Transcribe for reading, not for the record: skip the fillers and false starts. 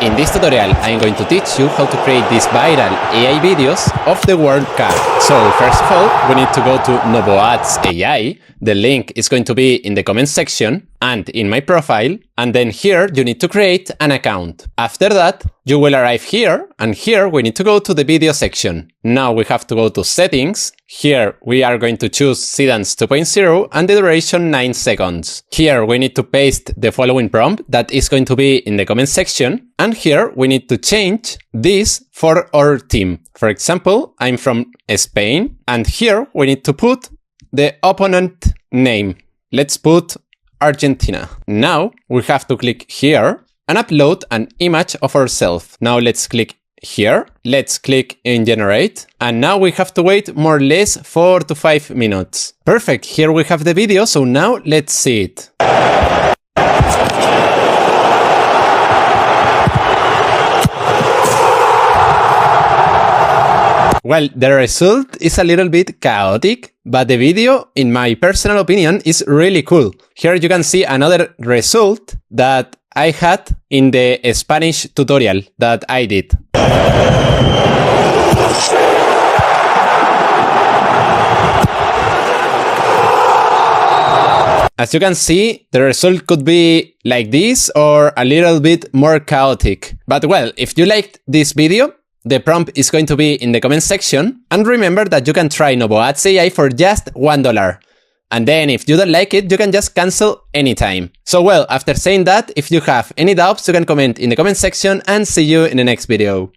In this tutorial, I'm going to teach you how to create these viral AI videos of the World Cup. So first of all, we need to go to novoads.ai. The link is going to be in the comment section and in my profile. And then here you need to create an account. After that, you will arrive here, and here we need to go to the video section. Now we have to go to settings. Here we are going to choose Sedance 2.0 and the duration 9 seconds. Here we need to paste the following prompt that is going to be in the comment section. And here we need to change this for our team. For example, I'm from Spain, and here we need to put the opponent name. Let's put Argentina. Now we have to click here and upload an image of ourselves. Now let's click here. Let's click in generate. And now we have to wait more or less 4 to 5 minutes. Perfect. Here we have the video. So now let's see it. Well, the result is a little bit chaotic, but the video, in my personal opinion, is really cool. Here you can see another result that I had in the Spanish tutorial that I did. As you can see, the result could be like this or a little bit more chaotic. But well, if you liked this video, the prompt is going to be in the comment section. And remember that you can try novoads.ai for just $1. And then if you don't like it, you can just cancel anytime. So well, after saying that, if you have any doubts, you can comment in the comment section, and see you in the next video.